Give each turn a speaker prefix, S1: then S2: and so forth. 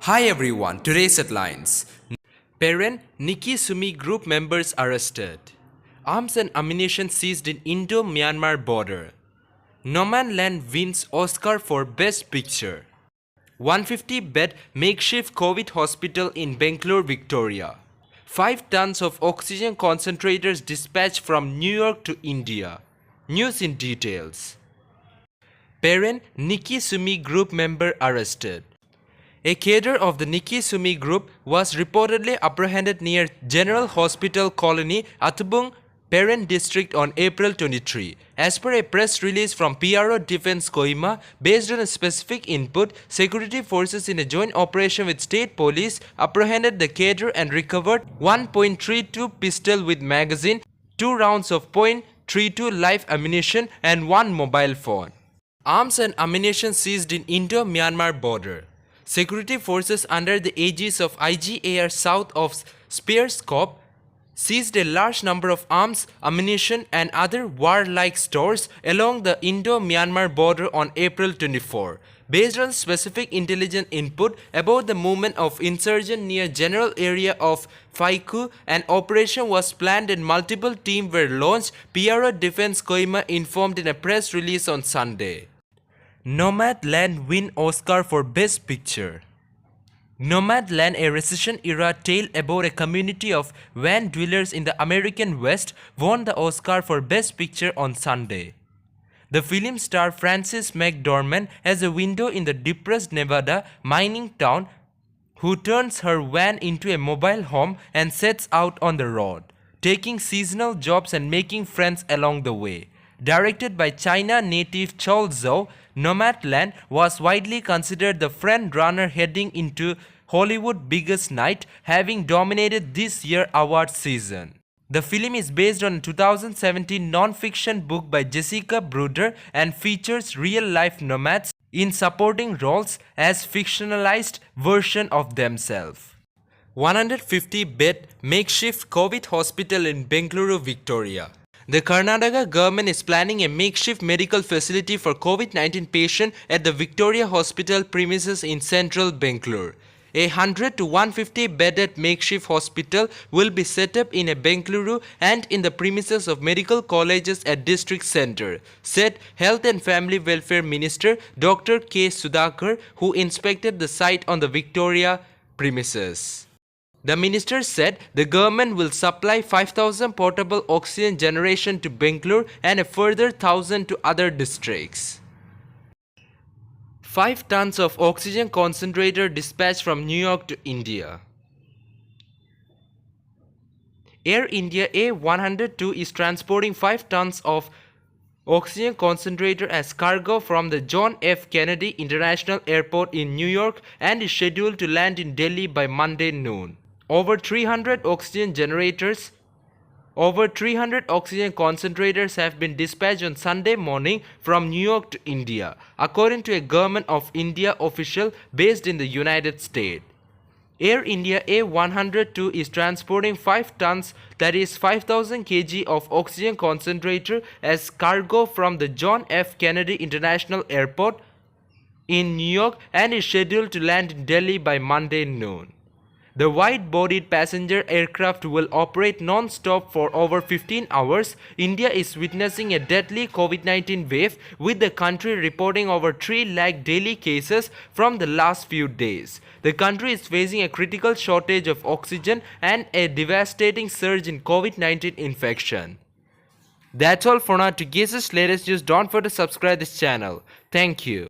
S1: Hi everyone, today's headlines. Parent Nikki Sumi group members arrested. Arms and ammunition seized in Indo-Myanmar border. Nomadland wins Oscar for Best Picture. 150-bed makeshift COVID hospital in Bangalore, Victoria. 5 tons of oxygen concentrators dispatched from New York to India. News in details. Parent Nikki Sumi group member arrested. A cadre of the Nikki Sumi group was reportedly apprehended near General Hospital Colony, Atubung, Parent District on April 23. As per a press release from PRO Defense Kohima, based on a specific input, security forces in a joint operation with state police apprehended the cadre and recovered 1.32 pistol with magazine, 2 rounds of .32 live ammunition and 1 mobile phone. Arms and ammunition seized in Indo-Myanmar border. Security forces under the aegis of IGAR south of Spears Corp seized a large number of arms, ammunition and other warlike stores along the Indo-Myanmar border on April 24. Based on specific intelligence input about the movement of insurgents near general area of Faiku, an operation was planned and multiple teams were launched, PRO Defense Kohima informed in a press release on Sunday. Nomadland win Oscar for Best Picture. Nomadland, a recession-era tale about a community of van dwellers in the American West, won the Oscar for Best Picture on Sunday. The film star Frances McDormand as a widow in the depressed Nevada mining town who turns her van into a mobile home and sets out on the road, taking seasonal jobs and making friends along the way. Directed by China native Chol Zhou, Nomadland was widely considered the front-runner heading into Hollywood's biggest night, having dominated this year's award season. The film is based on a 2017 non-fiction book by Jessica Bruder and features real-life nomads in supporting roles as fictionalized version of themselves. 150-bed makeshift COVID hospital in Bengaluru, Victoria. The Karnataka government is planning a makeshift medical facility for COVID-19 patients at the Victoria Hospital premises in central Bangalore. A 100 to 150 bedded makeshift hospital will be set up in a Bengaluru and in the premises of medical colleges at district center, said Health and Family Welfare Minister Dr. K. Sudhakar, who inspected the site on the Victoria premises. The minister said the government will supply 5,000 portable oxygen generation to Bangalore and a further 1,000 to other districts. 5 tons of oxygen concentrator dispatched from New York to India. Air India A102 is transporting 5 tons of oxygen concentrator as cargo from the John F. Kennedy International Airport in New York and is scheduled to land in Delhi by Monday noon. Over 300 oxygen concentrators have been dispatched on Sunday morning from New York to India, according to a Government of India official based in the United States. Air India A102 is transporting 5 tons, that is 5,000 kg of oxygen concentrator as cargo from the John F. Kennedy International Airport in New York and is scheduled to land in Delhi by Monday noon. The wide-bodied passenger aircraft will operate non-stop for over 15 hours. India is witnessing a deadly COVID-19 wave, with the country reporting over 3 lakh daily cases from the last few days. The country is facing a critical shortage of oxygen and a devastating surge in COVID-19 infection. That's all for now. To get this latest news, don't forget to subscribe this channel. Thank you.